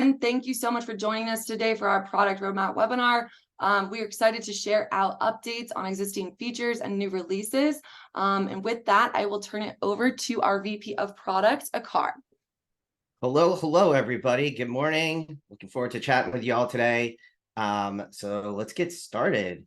And thank you so much for joining us today for our product roadmap webinar. We are excited to share our updates on existing features and new releases. And with that, I will turn it over to our VP of Product, Aakar. Hello, everybody. Good morning. Looking forward to chatting with you all today. So let's get started.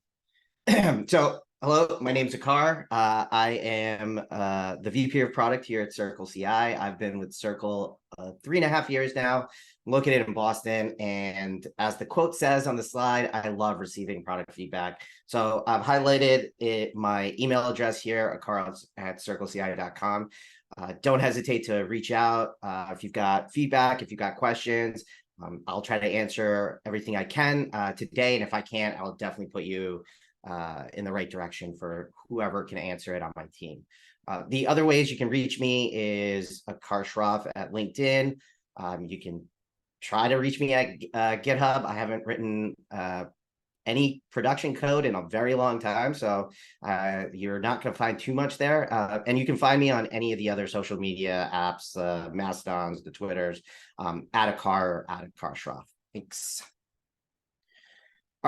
Hello, my name's Aakar. I am the VP of Product here at CircleCI. I've been with Circle 3.5 years now, located in Boston. And as the quote says on the slide, I love receiving product feedback. So I've highlighted my email address here, aakar@circleci.com. Don't hesitate to reach out if you've got feedback, if you've got questions. I'll try to answer everything I can today. And if I can't, I'll definitely put you in the right direction for whoever can answer it on my team. The other ways you can reach me is Aakar Shroff at LinkedIn. You can try to reach me at GitHub. I haven't written any production code in a very long time, so you're not going to find too much there. And you can find me on any of the other social media apps, Mastodons, the Twitters, at Aakar Shroff. Thanks.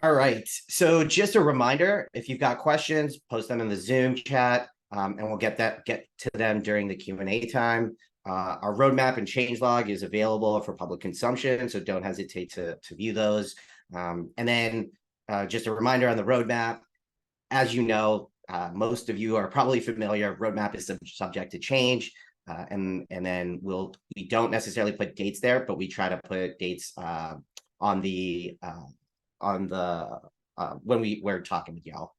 All right, so just a reminder, if you've got questions, post them in the Zoom chat, and we'll get to them during the Q&A time. Our roadmap and changelog is available for public consumption, so don't hesitate to view those. And then just a reminder on the roadmap, as you know, most of you are probably familiar, roadmap is subject to change. And then we don't necessarily put dates there, but we try to put dates on the when we're talking with y'all.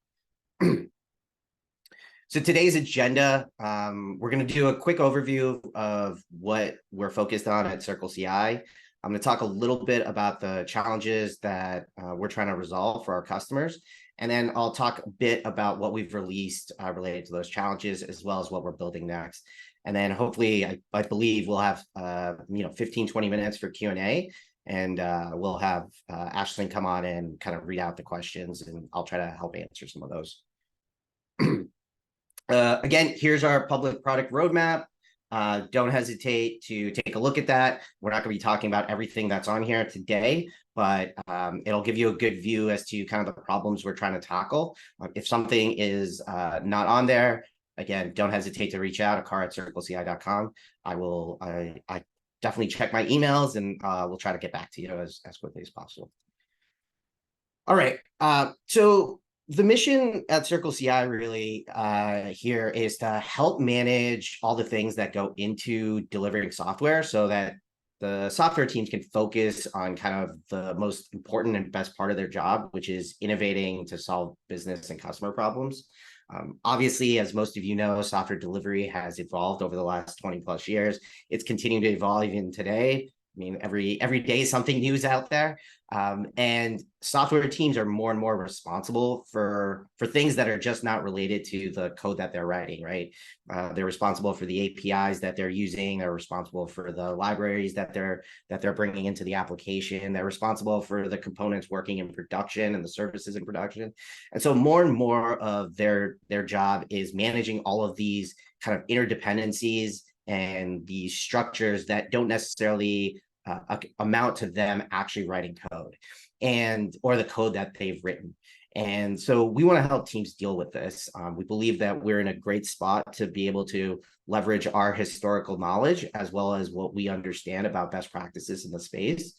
So today's agenda, we're going to do a quick overview of what we're focused on at CircleCI. I'm going to talk a little bit about the challenges that we're trying to resolve for our customers. And then I'll talk a bit about what we've released related to those challenges, as well as what we're building next. And then hopefully, I believe we'll have 15, 20 minutes for Q&A. And we'll have Ashlyn come on and kind of read out the questions, and I'll try to help answer some of those. Again, here's our public product roadmap. Don't hesitate to take a look at that. We're not going to be talking about everything that's on here today, but it'll give you a good view as to kind of the problems we're trying to tackle. If something is not on there, again, don't hesitate to reach out, aakar@circleci.com. I definitely check my emails, and we'll try to get back to you as quickly as possible. All right. So the mission at CircleCI really here is to help manage all the things that go into delivering software so that the software teams can focus on kind of the most important and best part of their job, which is innovating to solve business and customer problems. Obviously, as most of you know, software delivery has evolved over the last 20 plus years. It's continuing to evolve even today. I mean, every day something new is out there. And software teams are more and more responsible for things that are just not related to the code that they're writing, right? They're responsible for the APIs that they're using. They're responsible for the libraries that they're bringing into the application. They're responsible for the components working in production and the services in production. And so more and more of their job is managing all of these kind of interdependencies and these structures that don't necessarily amount to them actually writing code or the code that they've written. And so we want to help teams deal with this. We believe that we're in a great spot to be able to leverage our historical knowledge as well as what we understand about best practices in the space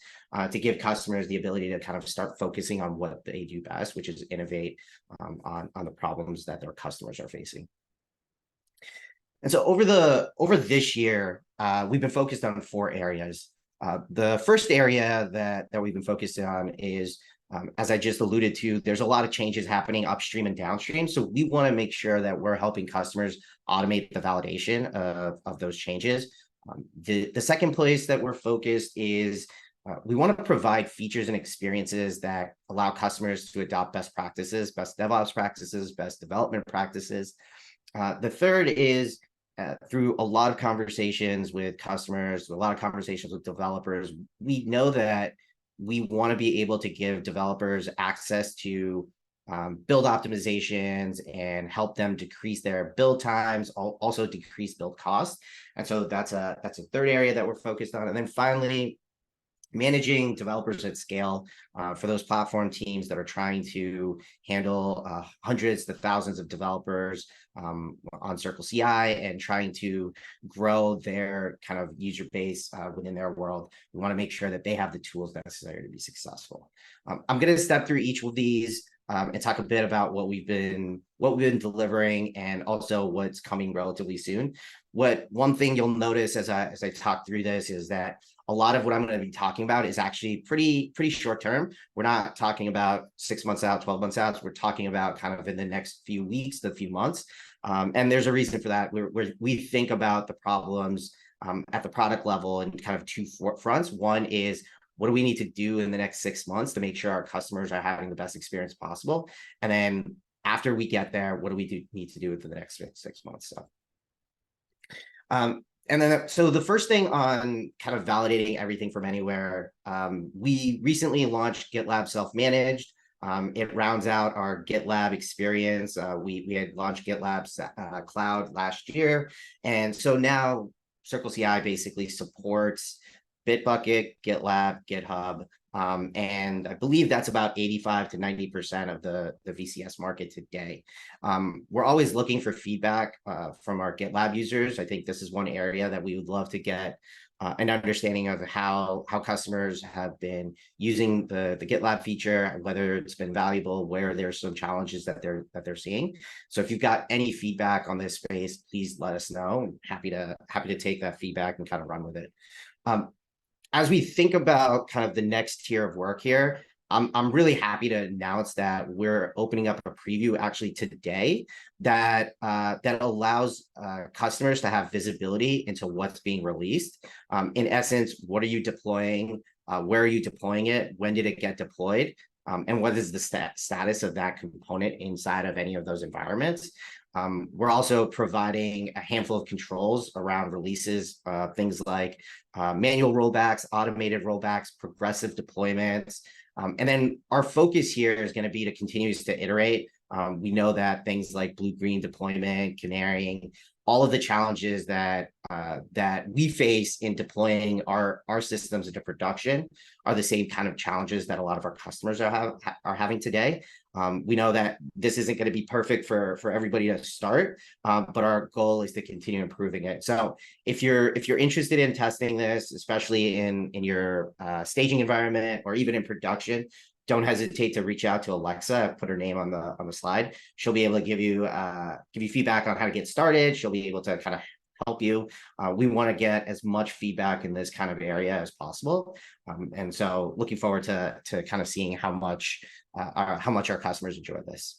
to give customers the ability to kind of start focusing on what they do best, which is innovate on the problems that their customers are facing. And so over this year, we've been focused on 4 areas. The first area that we've been focused on is, as I just alluded to, there's a lot of changes happening upstream and downstream. So we want to make sure that we're helping customers automate the validation of those changes. The second place that we're focused is we want to provide features and experiences that allow customers to adopt best practices, best DevOps practices, best development practices. The third is through a lot of conversations with customers, a lot of conversations with developers, we know that we want to be able to give developers access to build optimizations and help them decrease their build times, also decrease build costs. And so that's a third area that we're focused on. And then finally, managing developers at scale for those platform teams that are trying to handle hundreds to thousands of developers on CircleCI and trying to grow their kind of user base within their world. We want to make sure that they have the tools necessary to be successful. I'm going to step through each of these and talk a bit about what we've been delivering and also what's coming relatively soon. One thing you'll notice as I talk through this is that a lot of what I'm going to be talking about is actually pretty short term. We're not talking about 6 months out, 12 months out. We're talking about kind of in the next few weeks to few months. And there's a reason for that. We think about the problems at the product level in kind of two fronts. One is, what do we need to do in the next 6 months to make sure our customers are having the best experience possible? And then after we get there, what do we need to do for the next 6 months? And then, so the first thing on kind of validating everything from anywhere, we recently launched GitLab Self-Managed. It rounds out our GitLab experience. We had launched GitLab Cloud last year. And so now CircleCI basically supports Bitbucket, GitLab, GitHub, and I believe that's about 85 to 90% of the VCS market today. We're always looking for feedback from our GitLab users. I think this is one area that we would love to get an understanding of how customers have been using the GitLab feature, whether it's been valuable, where there's some challenges that they're seeing. So if you've got any feedback on this space, please let us know. I'm happy to take that feedback and kind of run with it. As we think about kind of the next tier of work here, I'm really happy to announce that we're opening up a preview actually today that allows customers to have visibility into what's being released. In essence, what are you deploying? Where are you deploying it? When did it get deployed? And what is the status of that component inside of any of those environments? We're also providing a handful of controls around releases, things like manual rollbacks, automated rollbacks, progressive deployments. And then our focus here is going to be to continue to iterate. We know that things like blue-green deployment, canarying, all of the challenges that we face in deploying our systems into production are the same kind of challenges that a lot of our customers are having today. We know that this isn't going to be perfect for everybody to start, but our goal is to continue improving it. So if you're interested in testing this, especially in your staging environment or even in production, don't hesitate to reach out to Alexa. I've put her name on the slide. She'll be able to give you feedback on how to get started. She'll be able to kind of help you. We want to get as much feedback in this kind of area as possible. And so looking forward to kind of seeing how much our customers enjoy this.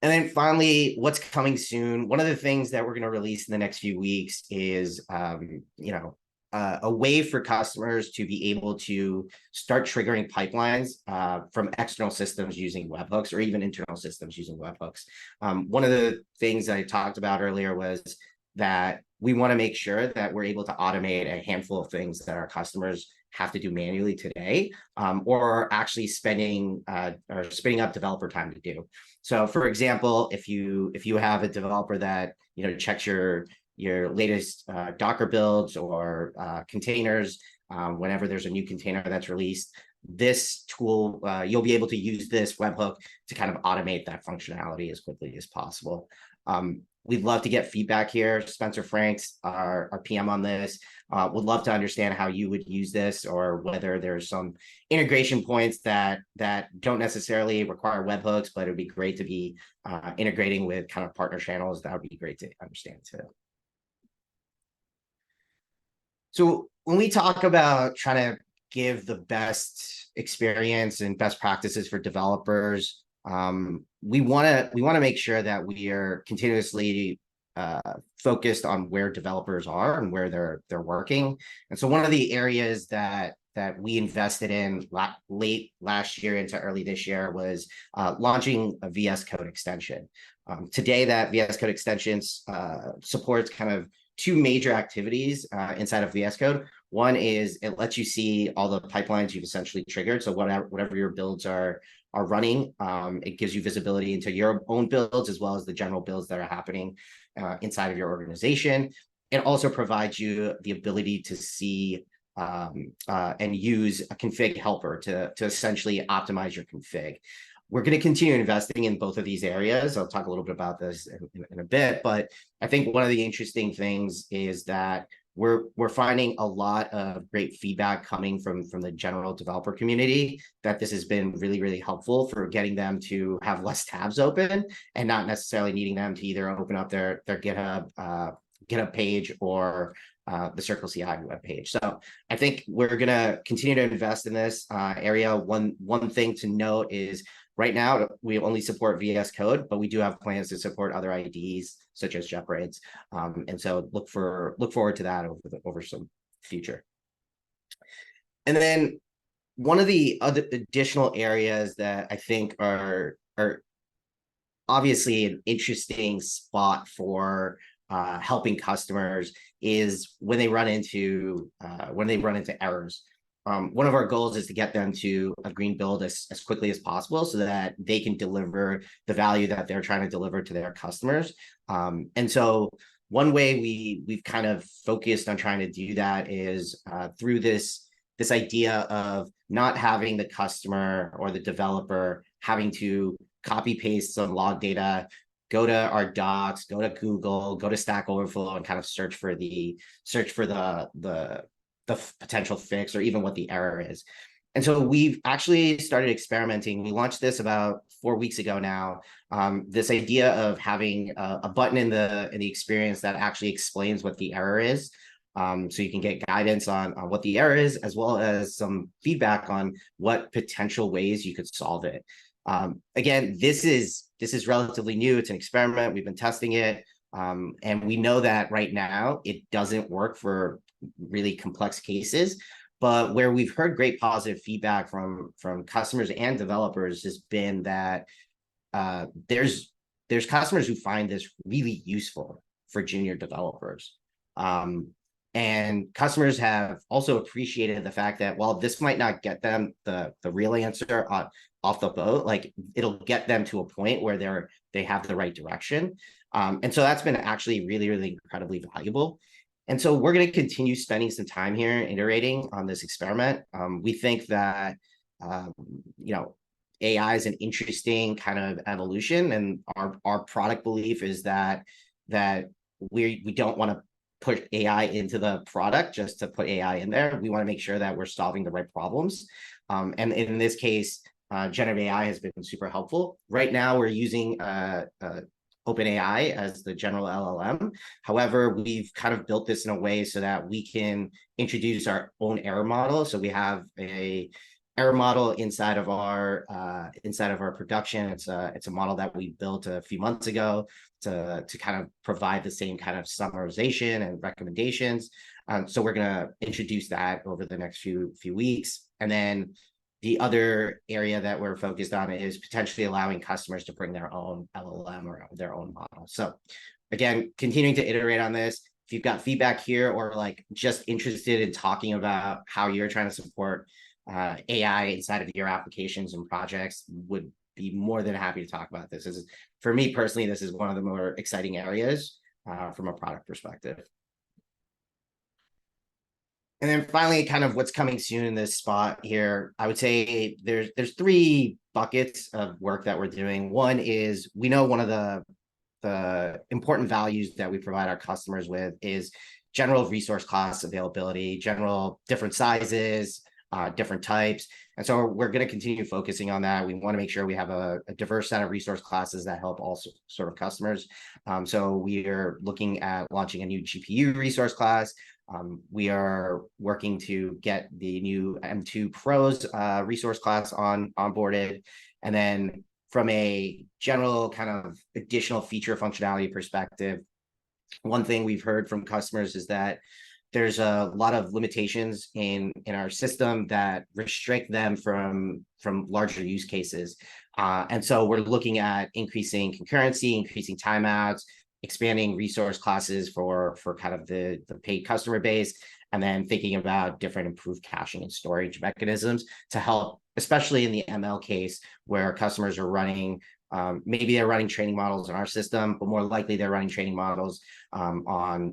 And then finally, what's coming soon? One of the things that we're going to release in the next few weeks is, a way for customers to be able to start triggering pipelines from external systems using webhooks or even internal systems using webhooks. One of the things I talked about earlier was that we want to make sure that we're able to automate a handful of things that our customers have to do manually today, or actually spinning up developer time to do. So, for example, if you have a developer that checks your latest Docker builds or containers, whenever there's a new container that's released, this tool, you'll be able to use this webhook to kind of automate that functionality as quickly as possible. We'd love to get feedback here. Spencer Franks, our PM on this, would love to understand how you would use this, or whether there's some integration points that don't necessarily require webhooks, but it would be great to be integrating with kind of partner channels. That would be great to understand too. So when we talk about trying to give the best experience and best practices for developers, we want to make sure that we are continuously focused on where developers are and where they're working. And so one of the areas that we invested in late last year into early this year was launching a VS Code extension. Today, that VS Code extension supports kind of two major activities inside of VS Code. One is it lets you see all the pipelines you've essentially triggered. So whatever your builds are running, it gives you visibility into your own builds as well as the general builds that are happening inside of your organization. It also provides you the ability to see and use a config helper to essentially optimize your config. We're going to continue investing in both of these areas. I'll talk a little bit about this in a bit, but I think one of the interesting things is that we're finding a lot of great feedback coming from the general developer community, that this has been really, really helpful for getting them to have less tabs open and not necessarily needing them to either open up their GitHub page or the CircleCI web page. So I think we're going to continue to invest in this area. One thing to note is right now we only support VS Code, but we do have plans to support other IDEs such as JetBrains, and so look forward to that over some future. And then one of the other additional areas that I think are obviously an interesting spot for helping customers is when they run into errors. One of our goals is to get them to a green build as quickly as possible so that they can deliver the value that they're trying to deliver to their customers. And so one way we've kind of focused on trying to do that is through this idea of not having the customer or the developer having to copy paste some log data, go to our docs, go to Google, go to Stack Overflow, and kind of search for the potential fix or even what the error is. And so we've actually started experimenting. We launched this about 4 weeks ago now. This idea of having a button in the experience that actually explains what the error is. So you can get guidance on what the error is, as well as some feedback on what potential ways you could solve it. Again, this is relatively new. It's an experiment. We've been testing it. And we know that right now it doesn't work for really complex cases, but where we've heard great positive feedback from customers and developers has been that there's customers who find this really useful for junior developers. And customers have also appreciated the fact that while this might not get them the real answer off the boat, like it'll get them to a point where they have the right direction. And so that's been actually really, really incredibly valuable. And so we're going to continue spending some time here iterating on this experiment. We think that, AI is an interesting kind of evolution, and our product belief is that we don't want to put AI into the product just to put AI in there. We want to make sure that we're solving the right problems. And in this case, generative AI has been super helpful. Right now, we're using OpenAI as the general LLM. However, we've kind of built this in a way so that we can introduce our own error model. So we have a error model inside of our production. It's a model that we built a few months ago to kind of provide the same kind of summarization and recommendations. So we're going to introduce that over the next few weeks, and then the other area that we're focused on is potentially allowing customers to bring their own LLM or their own model. So again, continuing to iterate on this. If you've got feedback here or like just interested in talking about how you're trying to support AI inside of your applications and projects, would be more than happy to talk about this. For me personally, this is one of the more exciting areas from a product perspective. And then finally, kind of what's coming soon in this spot here, I would say there's 3 buckets of work that we're doing. One is, we know one of the important values that we provide our customers with is general resource class availability, general different sizes, different types. And so we're going to continue focusing on that. We want to make sure we have a diverse set of resource classes that help all sort of customers. So we are looking at launching a new GPU resource class. We are working to get the new M2 Pros resource class onboarded. And then from a general kind of additional feature functionality perspective, one thing we've heard from customers is that there's a lot of limitations in our system that restrict them from larger use cases. And so we're looking at increasing concurrency, increasing timeouts, expanding resource classes for kind of the paid customer base, and then thinking about different improved caching and storage mechanisms to help, especially in the ML case where customers are running, maybe they're running training models in our system, but more likely they're running training models on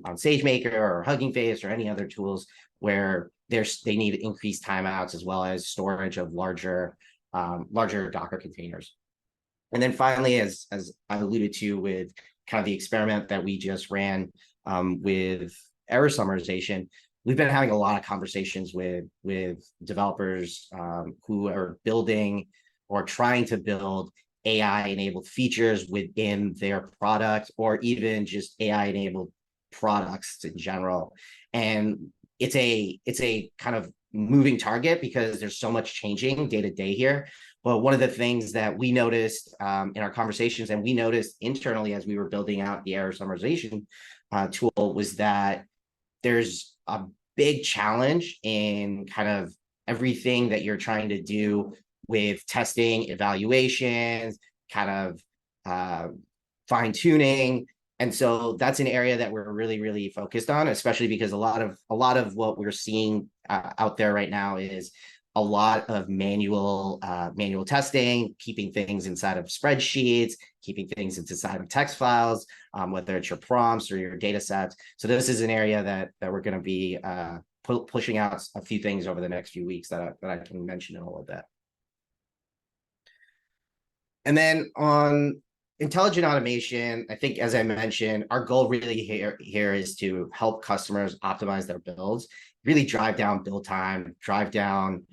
SageMaker or Hugging Face or any other tools where they need increased timeouts as well as storage of larger Docker containers. And then finally, as I alluded to with kind of the experiment that we just ran with error summarization, we've been having a lot of conversations with developers who are building or trying to build AI-enabled features within their product, or even just AI-enabled products in general. And it's a kind of moving target because there's so much changing day to day here. But one of the things that we noticed in our conversations, and we noticed internally as we were building out the error summarization tool, was that there's a big challenge in kind of everything that you're trying to do with testing, evaluations, kind of fine tuning. And so that's an area that we're really, really focused on, especially because a lot of what we're seeing out there right now is a lot of manual testing, keeping things inside of spreadsheets, keeping things inside of text files, whether it's your prompts or your data sets. So this is an area that we're going to be pushing out a few things over the next few weeks that I can mention in a little bit. And then on intelligent automation, I think, as I mentioned, our goal really here is to help customers optimize their builds, really drive down build time, drive down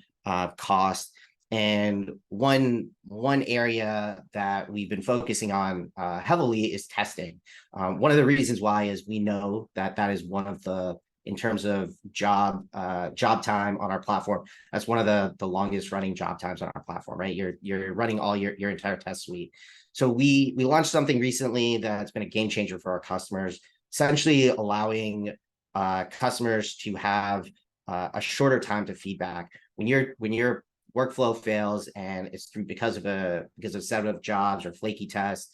cost. And one area that we've been focusing on heavily is testing. One of the reasons why is we know that is one of the, in terms of job time on our platform, that's one of the longest running job times on our platform, right? You're running all your entire test suite. So we launched something recently that's been a game changer for our customers, essentially allowing customers to have a shorter time to feedback. When your workflow fails and it's because of a set of jobs or flaky tests,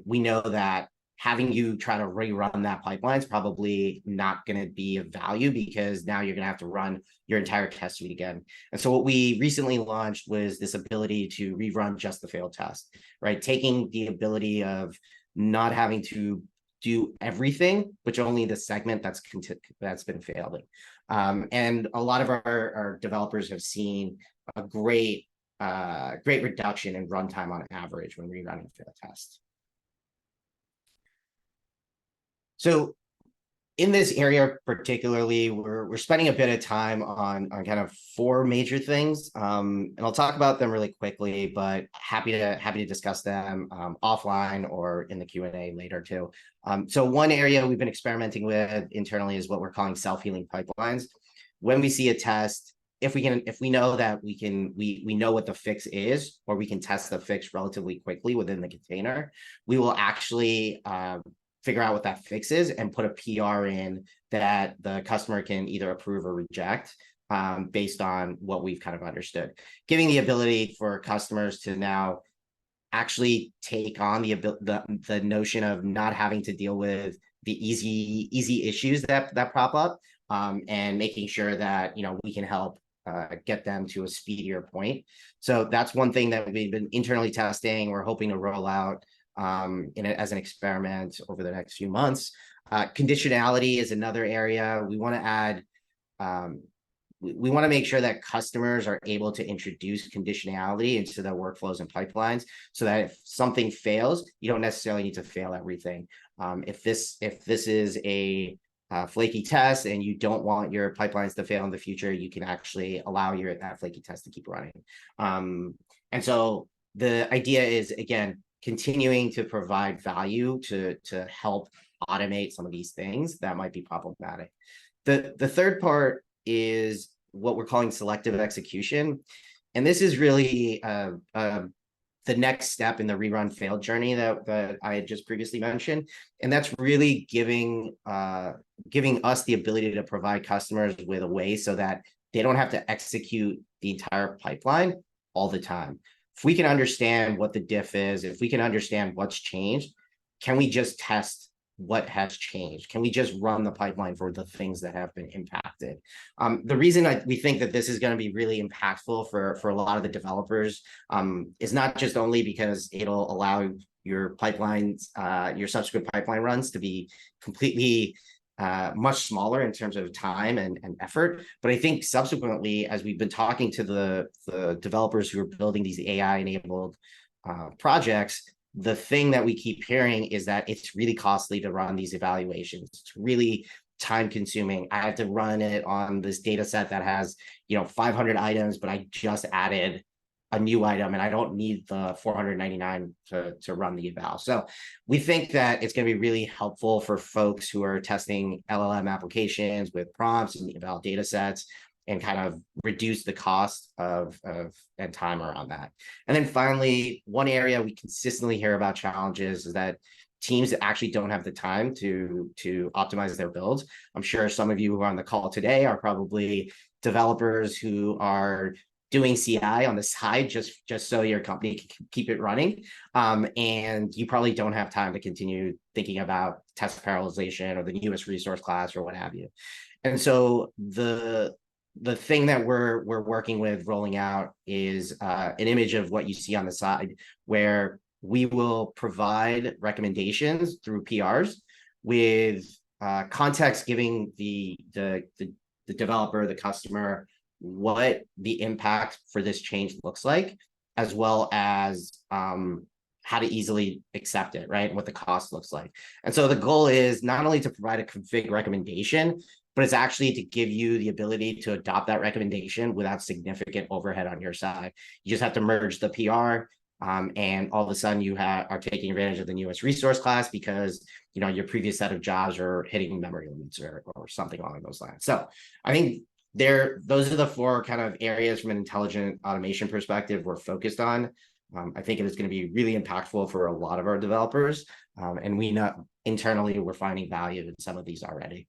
we know that having you try to rerun that pipeline is probably not going to be of value, because now you're going to have to run your entire test suite again. And so what we recently launched was this ability to rerun just the failed test, right? Taking the ability of not having to do everything, but only the segment that's been failing. And a lot of our developers have seen a great reduction in runtime on average when rerunning failed tests. So in this area particularly, we're spending a bit of time on kind of 4 major things, and I'll talk about them really quickly, but happy to discuss them offline or in the Q&A later too. So one area we've been experimenting with internally is what we're calling self-healing pipelines. When we see a test, if we know that we know what the fix is, or we can test the fix relatively quickly within the container, we will actually figure out what that fix is and put a PR in that the customer can either approve or reject based on what we've kind of understood, giving the ability for customers to now actually take on the notion of not having to deal with the easy issues that prop up, and making sure that we can help get them to a speedier point. So that's one thing that we've been internally testing. We're hoping to roll out as an experiment over the next few months. Conditionality is another area we want to add. We want to make sure that customers are able to introduce conditionality into their workflows and pipelines, so that if something fails, you don't necessarily need to fail everything. If this is a flaky test and you don't want your pipelines to fail in the future, you can actually allow that flaky test to keep running. And so the idea is, again, continuing to provide value to help automate some of these things that might be problematic. The third part is what we're calling selective execution. And this is really the next step in the rerun failed journey that I had just previously mentioned. And that's really giving us the ability to provide customers with a way so that they don't have to execute the entire pipeline all the time. If we can understand what the diff is, if we can understand what's changed, can we just test what has changed? Can we just run the pipeline for the things that have been impacted? The reason we think that this is going to be really impactful for a lot of the developers is not just only because it'll allow your pipelines, your subsequent pipeline runs to be completely much smaller in terms of time and effort. But I think subsequently, as we've been talking to the developers who are building these AI-enabled projects, the thing that we keep hearing is that it's really costly to run these evaluations. It's really time consuming. I have to run it on this data set that has, 500 items, but I just added a new item and I don't need the 499 to run the eval. So we think that it's going to be really helpful for folks who are testing LLM applications with prompts and eval data sets, and kind of reduce the cost of and time around that. And then finally, one area we consistently hear about challenges is that teams actually don't have the time to optimize their builds. I'm sure some of you who are on the call today are probably developers who are doing CI on the side just so your company can keep it running. And you probably don't have time to continue thinking about test parallelization or the newest resource class or what have you. And so the thing that we're working with rolling out is an image of what you see on the side, where we will provide recommendations through PRs with context, giving the developer, the customer, what the impact for this change looks like, as well as how to easily accept it, right? And what the cost looks like. And so the goal is not only to provide a config recommendation, but it's actually to give you the ability to adopt that recommendation without significant overhead on your side. You just have to merge the PR, and all of a sudden you are taking advantage of the newest resource class because your previous set of jobs are hitting memory limits or something along those lines. So I think those are the four kind of areas from an intelligent automation perspective we're focused on. I think it is going to be really impactful for a lot of our developers, and we know internally we're finding value in some of these already.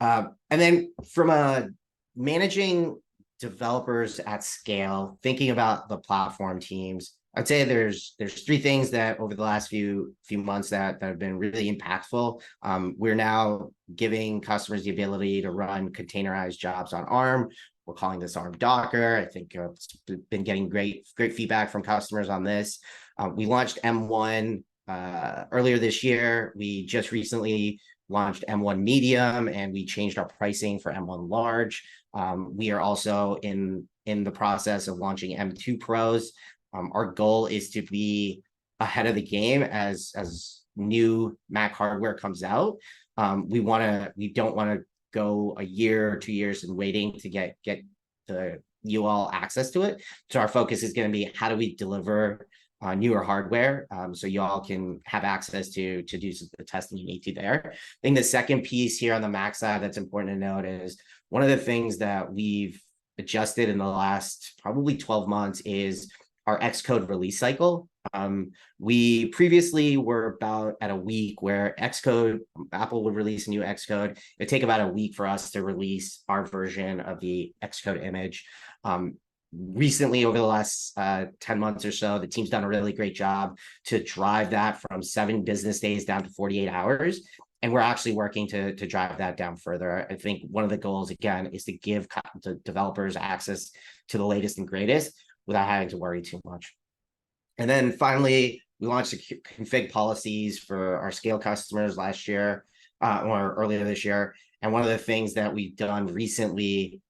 And then from managing developers at scale, thinking about the platform teams, I'd say there's three things that over the last few months that have been really impactful. We're now giving customers the ability to run containerized jobs on ARM. We're calling this ARM Docker. I think it's been getting great feedback from customers on this. We launched M1 earlier this year. We just recently launched M1 Medium, and we changed our pricing for M1 Large. We are also in the process of launching M2 Pros. Our goal is to be ahead of the game as new Mac hardware comes out. We don't want to go a year or 2 years and waiting to get you all access to it. So our focus is going to be how do we deliver newer hardware, so you all can have access to do the testing you need to there. I think the second piece here on the Mac side that's important to note is one of the things that we've adjusted in the last probably 12 months is our Xcode release cycle. We previously were about at a week where Xcode, Apple would release a new Xcode. It'd take about a week for us to release our version of the Xcode image. Recently, over the last 10 months or so, the team's done a really great job to drive that from 7 business days down to 48 hours. And we're actually working to drive that down further. I think one of the goals, again, is to give developers access to the latest and greatest without having to worry too much. And then finally, we launched the config policies for our scale customers last year or earlier this year. And one of the things that we've done recently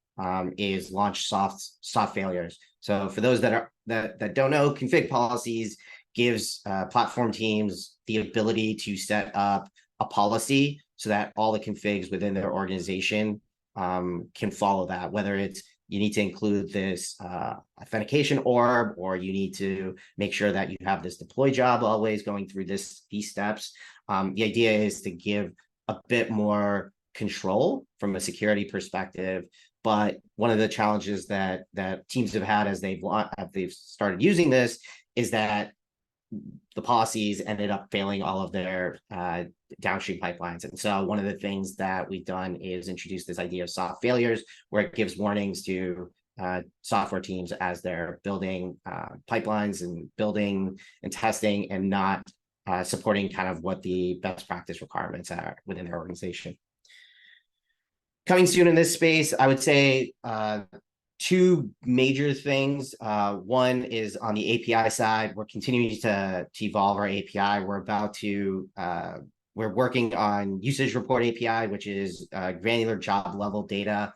is launch soft failures. So for those that don't know, config policies gives platform teams the ability to set up a policy so that all the configs within their organization can follow that, whether it's you need to include this authentication orb, or you need to make sure that you have this deploy job always going through these steps. The idea is to give a bit more control from a security perspective. But one of the challenges that teams have had as they've started using this is that the policies ended up failing all of their downstream pipelines. And so one of the things that we've done is introduce this idea of soft failures, where it gives warnings to software teams as they're building pipelines and building and testing and not supporting kind of what the best practice requirements are within their organization. Coming soon in this space, I would say two major things. One is on the API side. We're continuing to evolve our API. We're about to we're working on usage report API, which is granular job level data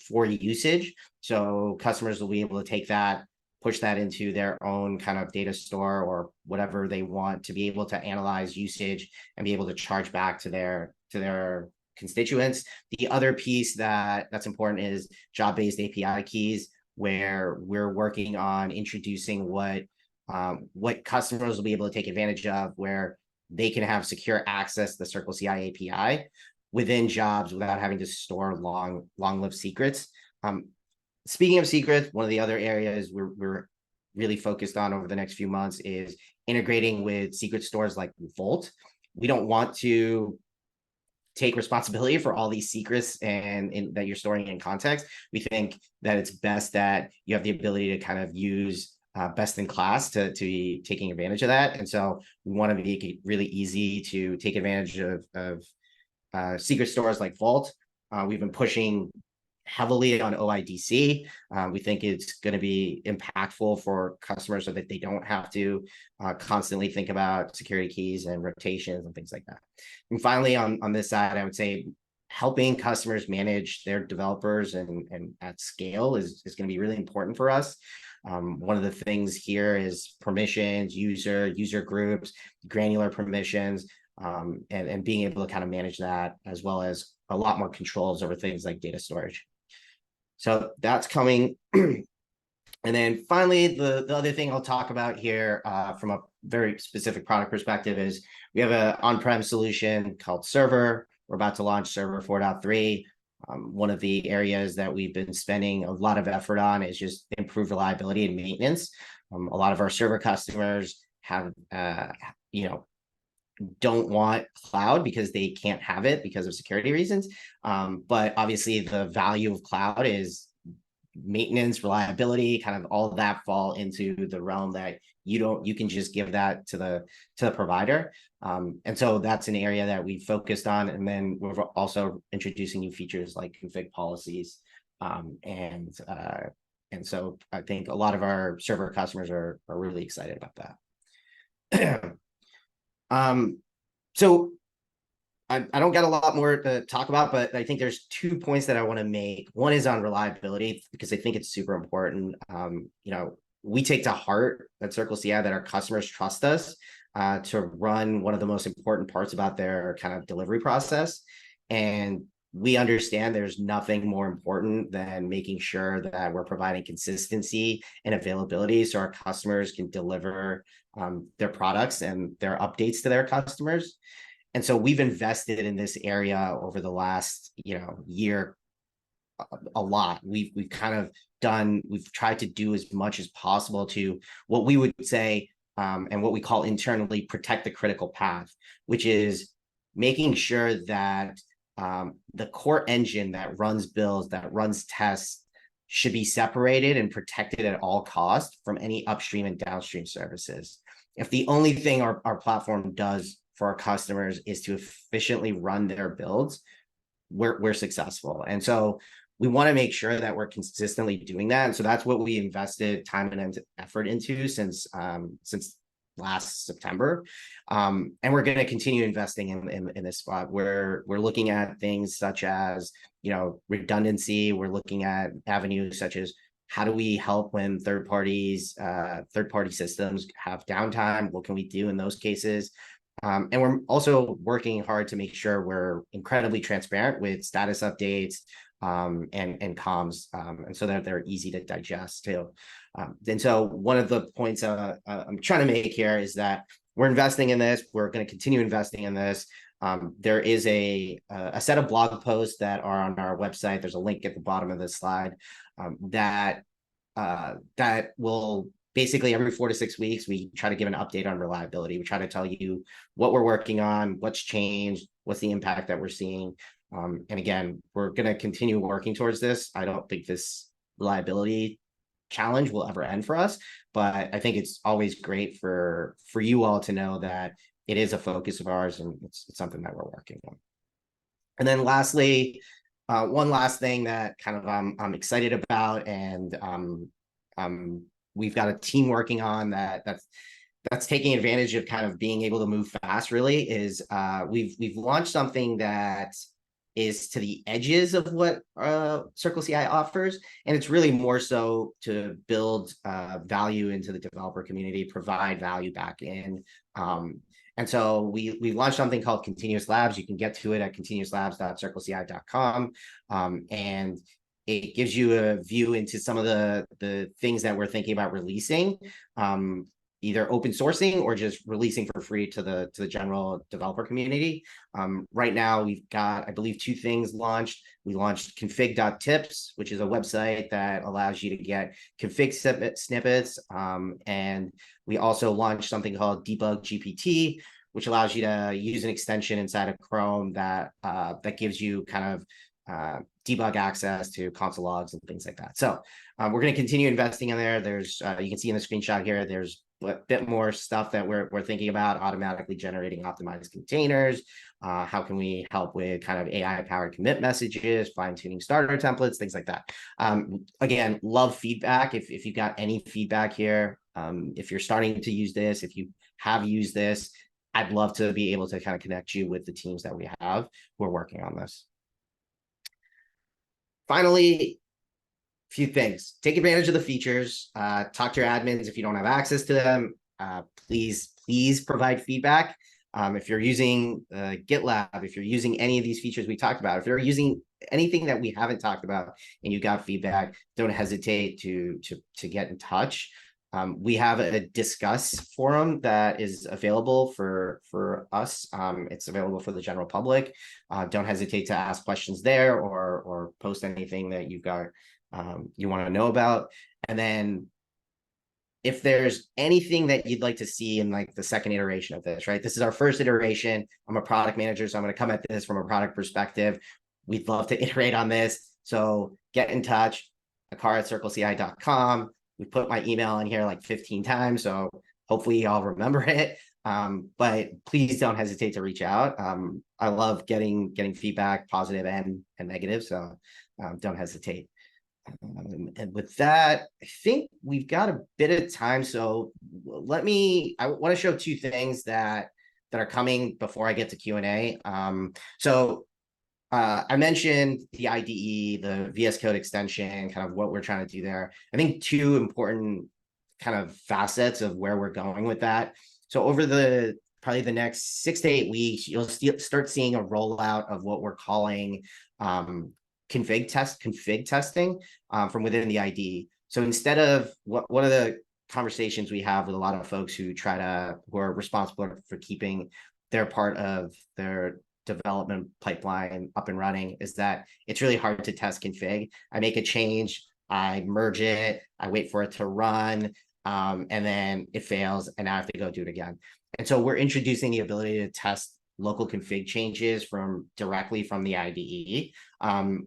for usage. So customers will be able to take that, push that into their own kind of data store or whatever they want to be able to analyze usage and be able to charge back to their constituents. The other piece that's important is job-based API keys, where we're working on introducing what customers will be able to take advantage of, where they can have secure access to the CircleCI API within jobs without having to store long-lived secrets. Speaking of secrets, one of the other areas we're really focused on over the next few months is integrating with secret stores like Vault. We don't want to take responsibility for all these secrets and that you're storing in context. We think that it's best that you have the ability to kind of use best in class to be taking advantage of that. And so we want to make it really easy to take advantage of secret stores like Vault. We've been pushing heavily on OIDC. We think it's going to be impactful for customers so that they don't have to constantly think about security keys and rotations and things like that. And finally, on this side, I would say helping customers manage their developers and at scale is going to be really important for us. One of the things here is permissions, user groups, granular permissions, and being able to kind of manage that, as well as a lot more controls over things like data storage. So that's coming. And then finally, the other thing I'll talk about here from a very specific product perspective is we have an on-prem solution called Server. We're about to launch Server 4.3. One of the areas that we've been spending a lot of effort on is just improved reliability and maintenance. A lot of our server customers have, don't want cloud because they can't have it because of security reasons. But obviously the value of cloud is maintenance, reliability, kind of all of that fall into the realm that you can just give that to the provider. And so that's an area that we focused on. And then we're also introducing new features like config policies. And so I think a lot of our server customers are really excited about that. So I don't got a lot more to talk about, but I think there's 2 points that I want to make. One is on reliability, because I think it's super important. We take to heart at CircleCI that our customers trust us to run one of the most important parts about their kind of delivery process. And we understand there's nothing more important than making sure that we're providing consistency and availability so our customers can deliver their products and their updates to their customers. And so we've invested in this area over the last year a lot. We've tried to do as much as possible to what we would say and what we call internally protect the critical path, which is making sure that the core engine that runs builds, that runs tests, should be separated and protected at all costs from any upstream and downstream services. If the only thing our platform does for our customers is to efficiently run their builds, we're successful. And so we want to make sure that we're consistently doing that. And so that's what we invested time and effort into since last September. And we're going to continue investing in this spot where we're looking at things such as, redundancy. We're looking at avenues such as how do we help when third-party systems have downtime? What can we do in those cases? And we're also working hard to make sure we're incredibly transparent with status updates and comms, and so that they're easy to digest too. And so one of the points I'm trying to make here is that we're investing in this. We're going to continue investing in this. There is a set of blog posts that are on our website. There's a link at the bottom of this slide that will basically every 4 to 6 weeks, we try to give an update on reliability. We try to tell you what we're working on, what's changed, what's the impact that we're seeing. And again, we're going to continue working towards this. I don't think this reliability challenge will ever end for us, but I think it's always great for you all to know that it is a focus of ours and it's something that we're working on. And then lastly, one last thing that kind of I'm excited about, and we've got a team working on that's that's taking advantage of kind of being able to move fast really is we've launched something that is to the edges of what CircleCI offers, and it's really more so to build value into the developer community, provide value back in. And so we launched something called Continuous Labs. You can get to it at continuouslabs.circleci.com, and it gives you a view into some of the things that we're thinking about releasing, either open sourcing or just releasing for free to the general developer community. Right now, we've got, I believe, 2 things launched. We launched config.tips, which is a website that allows you to get config snippets. And we also launched something called Debug GPT, which allows you to use an extension inside of Chrome that gives you kind of debug access to console logs and things like that. So we're going to continue investing in there. There's you can see in the screenshot here, there's a bit more stuff that we're thinking about, automatically generating optimized containers. How can we help with kind of AI powered commit messages, fine tuning starter templates, things like that. Again, love feedback. If you've got any feedback here, if you're starting to use this, if you have used this, I'd love to be able to kind of connect you with the teams that we have who are working on this. Finally, a few things. Take advantage of the features. Talk to your admins if you don't have access to them. Please provide feedback. If you're using GitLab, if you're using any of these features we talked about, if you're using anything that we haven't talked about and you got feedback, don't hesitate to get in touch. We have a discuss forum that is available for us. It's available for the general public. Don't hesitate to ask questions there or post anything that you've got you want to know about. And then if there's anything that you'd like to see in like the second iteration of this, right? This is our first iteration. I'm a product manager, so I'm going to come at this from a product perspective. We'd love to iterate on this. So get in touch, aakar@circleci.com. We put my email in here like 15 times, so hopefully y'all remember it. But please don't hesitate to reach out. I love getting feedback, positive and negative, so don't hesitate. And with that, I think we've got a bit of time. So I want to show 2 things that are coming before I get to Q&A. I mentioned the IDE, the VS Code extension, kind of what we're trying to do there. I think 2 important kind of facets of where we're going with that. So over probably the next 6 to 8 weeks, you'll start seeing a rollout of what we're calling config testing from within the IDE. So instead of one of the conversations we have with a lot of folks who are responsible for keeping their part of their development pipeline up and running is that it's really hard to test config. I make a change, I merge it, I wait for it to run, and then it fails, and I have to go do it again. And so we're introducing the ability to test local config changes directly from the IDE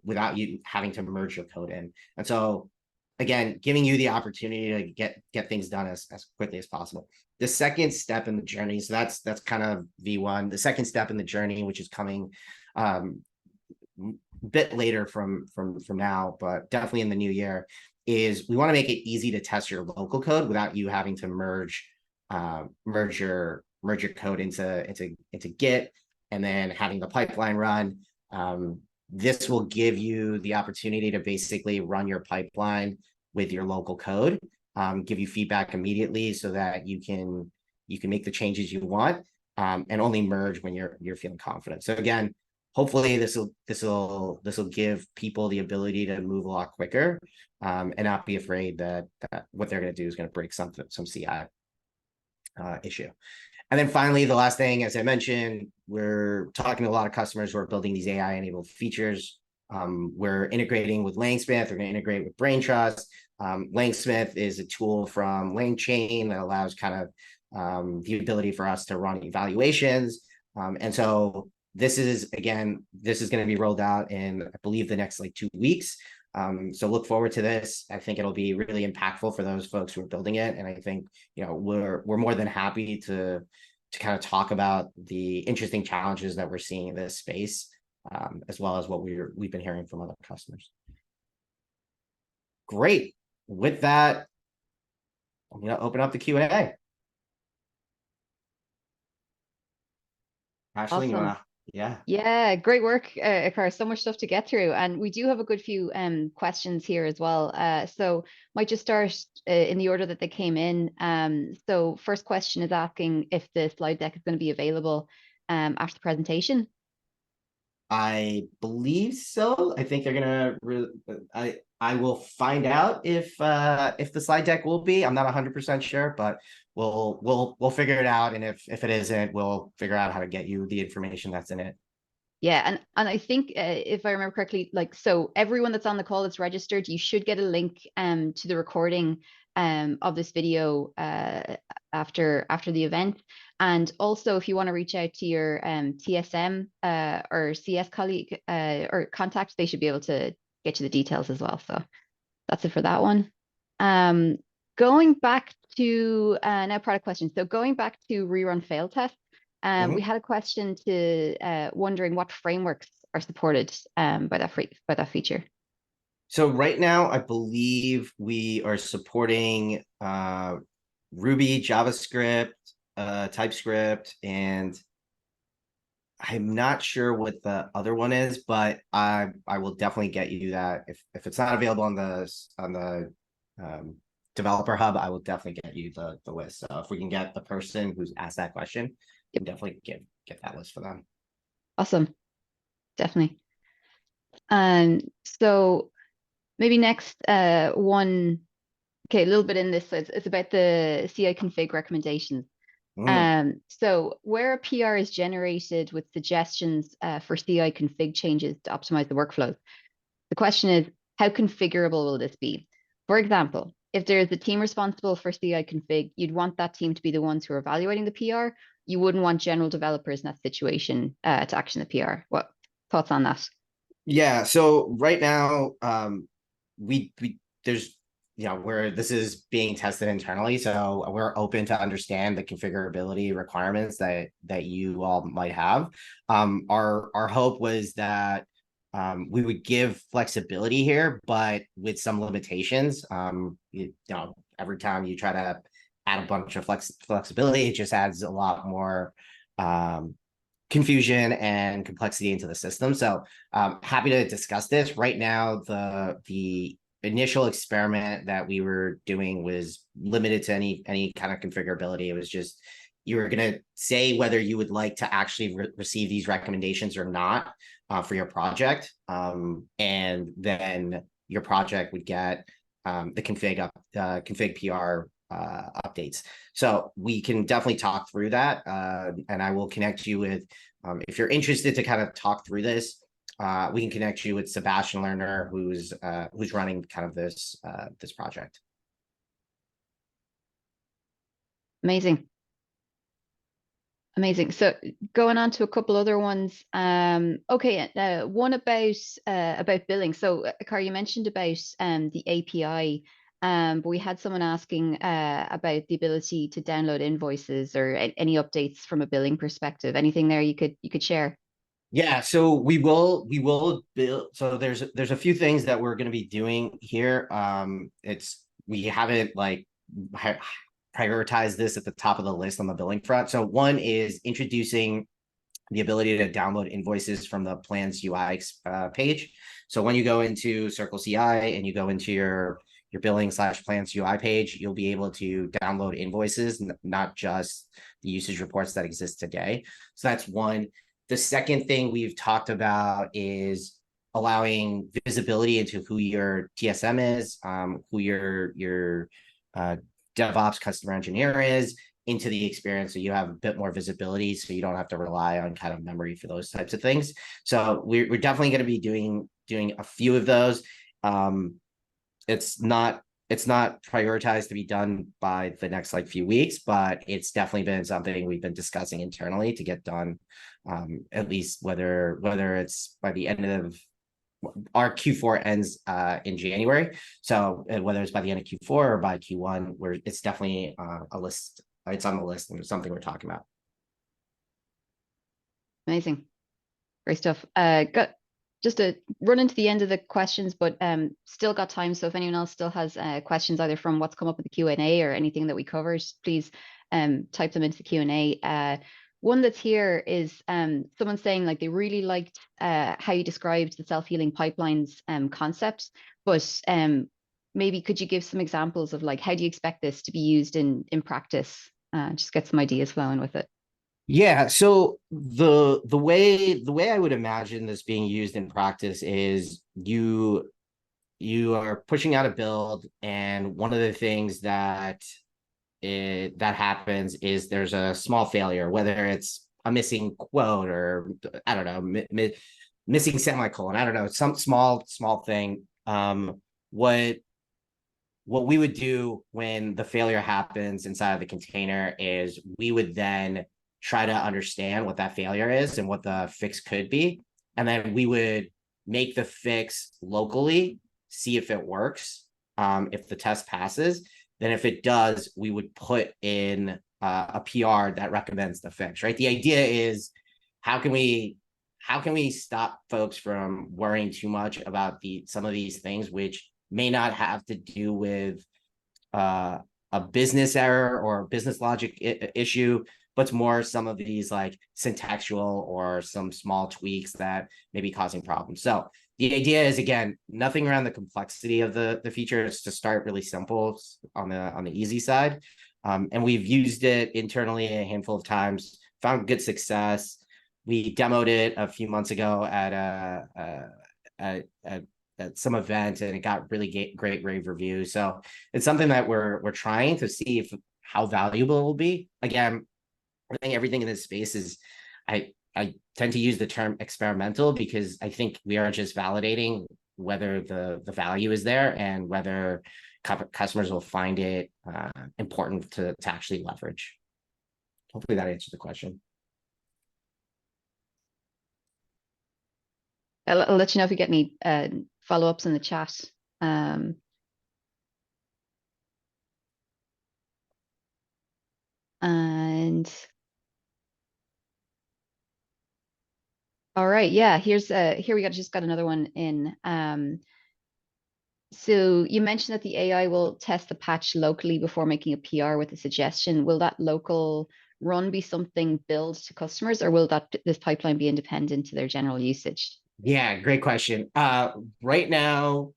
without you having to merge your code in. And so again, giving you the opportunity to get things done as quickly as possible. The second step in the journey, so that's kind of V1. The second step in the journey, which is coming a bit later from now, but definitely in the new year, is we want to make it easy to test your local code without you having to merge your code into Git and then having the pipeline run. This will give you the opportunity to basically run your pipeline with your local code, give you feedback immediately so that you can make the changes you want, and only merge when you're feeling confident. So again, hopefully this will give people the ability to move a lot quicker, and not be afraid that what they're going to do is going to break some CI issue. And then finally, the last thing, as I mentioned, we're talking to a lot of customers who are building these AI-enabled features. We're integrating with Langsmith. We're going to integrate with Brain Trust. Langsmith is a tool from LangChain that allows kind of the ability for us to run evaluations. And so this is going to be rolled out in, I believe, the next like 2 weeks. So look forward to this. I think it'll be really impactful for those folks who are building it. And I think, we're more than happy to kind of talk about the interesting challenges that we're seeing in this space, as well as what we've been hearing from other customers. Great. With that, I'm going to open up the Q&A. Ashley, you Awesome. wanna? Yeah. Yeah, great work, Aakar. So much stuff to get through, and we do have a good few questions here as well. So might just start in the order that they came in. So first question is asking if the slide deck is going to be available after the presentation. I believe so. I think they're gonna. I will find out if the slide deck will be. I'm not 100% sure, but we'll figure it out. And if it isn't, we'll figure out how to get you the information that's in it. Yeah, and I think if I remember correctly, like so everyone that's on the call that's registered, you should get a link to the recording of this video after the event. And also if you want to reach out to your TSM or CS colleague or contact, they should be able to get you the details as well. So that's it for that one. Um, Going back to now product questions. So going back to rerun fail test. We had a question to wondering what frameworks are supported by that feature. So right now, I believe we are supporting Ruby, JavaScript, TypeScript, and I'm not sure what the other one is, but I will definitely get you that. If it's not available on the developer hub, I will definitely get you the list. So if we can get the person who's asked that question, Yep. definitely get that list for them. Awesome, definitely. So maybe next one. Okay, a little bit in this. So it's about the CI config recommendations. So where a PR is generated with suggestions for CI config changes to optimize the workflows, the question is, how configurable will this be? For example, if there's a team responsible for CI config, you'd want that team to be the ones who are evaluating the PR. You wouldn't want general developers in that situation to action the PR. What thoughts on that? Yeah, so right now, we there's where this is being tested internally, so we're open to understand the configurability requirements that you all might have. Our hope was that we would give flexibility here, but with some limitations. Every time you try to add a bunch of flexibility, it just adds a lot more confusion and complexity into the system. So happy to discuss this. Right now, the initial experiment that we were doing was limited to any kind of configurability. It was just you were going to say whether you would like to actually receive these recommendations or not for your project. And then your project would get the config PR updates. So we can definitely talk through that. And I will connect you with, if you're interested to kind of talk through this, we can connect you with Sebastian Lerner, who's running kind of this project. Amazing. Amazing. So going on to a couple other ones. Okay, one about billing. So Aakar, you mentioned about the API, but we had someone asking about the ability to download invoices or any updates from a billing perspective. Anything there you could share? Yeah, so we will build. So there's a few things that we're going to be doing here. We haven't prioritized this at the top of the list on the billing front. So one is introducing the ability to download invoices from the plans UI page. So when you go into CircleCI and you go into your billing/plans UI page, you'll be able to download invoices, not just the usage reports that exist today. So that's one. The second thing we've talked about is allowing visibility into who your TSM is, who your DevOps customer engineer is, into the experience, so you have a bit more visibility, so you don't have to rely on kind of memory for those types of things. So we're definitely going to be doing a few of those. It's not prioritized to be done by the next few weeks, but it's definitely been something we've been discussing internally to get done. At least whether it's by the end of our Q4 ends in January. So whether it's by the end of Q4 or by Q1, where it's definitely a list. It's on the list and it's something we're talking about. Amazing. Great stuff. Got just to run into the end of the questions, but still got time. So if anyone else still has questions, either from what's come up in the Q&A or anything that we covered, please type them into the Q&A. one that's here is someone saying like they really liked how you described the self-healing pipelines concept, but maybe could you give some examples of like how do you expect this to be used in practice? Just get some ideas flowing with it. Yeah, so the way I would imagine this being used in practice is you are pushing out a build, and one of the things that happens is there's a small failure, whether it's a missing quote or I don't know, missing semicolon, I don't know, some small thing. What we would do when the failure happens inside of the container is we would then try to understand what that failure is and what the fix could be. And then we would make the fix locally, see if it works. If the test passes, then if it does, we would put in a PR that recommends the fix, right? The idea is how can we stop folks from worrying too much about some of these things, which may not have to do with a business error or business logic issue, but it's more some of these like syntactual or some small tweaks that may be causing problems. So the idea is, again, nothing around the complexity of the feature. Is to start really simple on the easy side. And we've used it internally a handful of times, found good success. We demoed it a few months ago at some event, and it got really great rave reviews. So it's something that we're trying to see how valuable it will be. Again, I think everything in this space is, I tend to use the term experimental because I think we are just validating whether the value is there and whether customers will find it important to actually leverage. Hopefully that answers the question. I'll let you know if you get any follow-ups in the chat. And all right, yeah, here we just got another one in. So you mentioned that the AI will test the patch locally before making a PR with a suggestion. Will that local run be something billed to customers, or will this pipeline be independent to their general usage? Yeah, great question. Right now,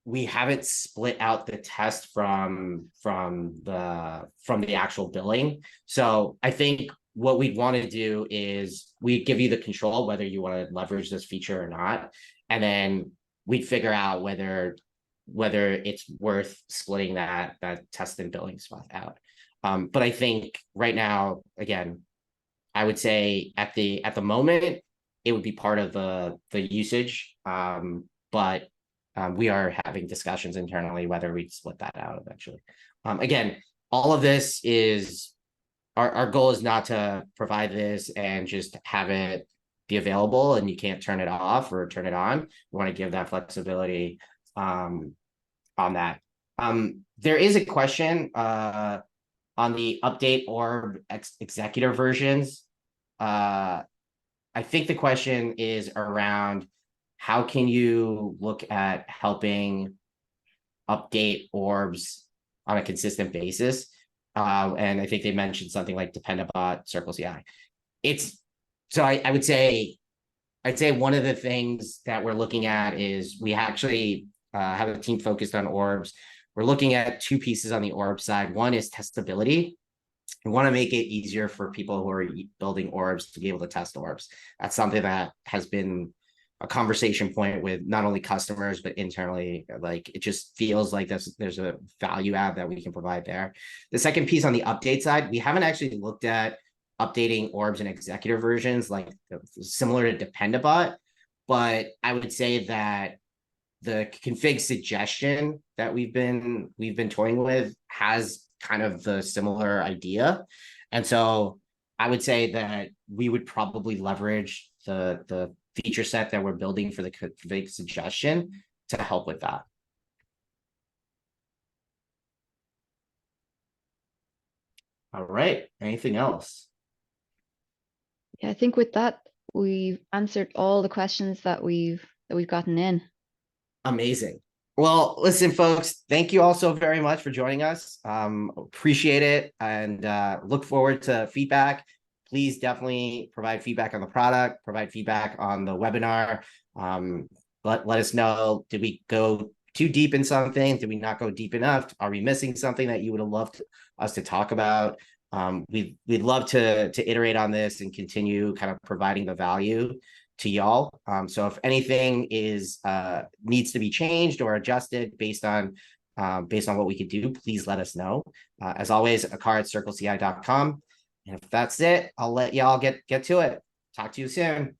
we haven't split out the test from the actual billing. So I think what we'd want to do is we give you the control whether you want to leverage this feature or not, and then we'd figure out whether it's worth splitting that test and billing spot out. But I think right now, again, I would say at the moment it would be part of the usage, but we are having discussions internally whether we split that out eventually. Again, all of this is our goal is not to provide this and just have it be available and you can't turn it off or turn it on. We want to give that flexibility on that. There is a question on the update or executor versions. I think the question is around how can you look at helping update orbs on a consistent basis? And I think they mentioned something like Dependabot, CircleCI. I would say, I'd say one of the things that we're looking at is we actually have a team focused on orbs. We're looking at two pieces on the orb side. One is testability. We want to make it easier for people who are building orbs to be able to test orbs. That's something that has been a conversation point with not only customers, but internally. Like, it just feels like there's a value add that we can provide there. The second piece on the update side, we haven't actually looked at updating orbs and executive versions, like similar to Dependabot, but I would say that the config suggestion that we've been toying with has kind of the similar idea. And so I would say that we would probably leverage the feature set that we're building for the config suggestion to help with that. All right, anything else? Yeah, I think with that, we've answered all the questions that we've gotten in. Amazing. Well, listen, folks, thank you all so very much for joining us. Appreciate it, and look forward to feedback. please definitely provide feedback on the product, provide feedback on the webinar. Let us know, did we go too deep in something? Did we not go deep enough? Are we missing something that you would have loved us to talk about? We'd love to iterate on this and continue kind of providing the value to y'all. So if anything is needs to be changed or adjusted based on what we could do, please let us know. As always, Aakar@circleci.com. And if that's it, I'll let y'all get to it. Talk to you soon.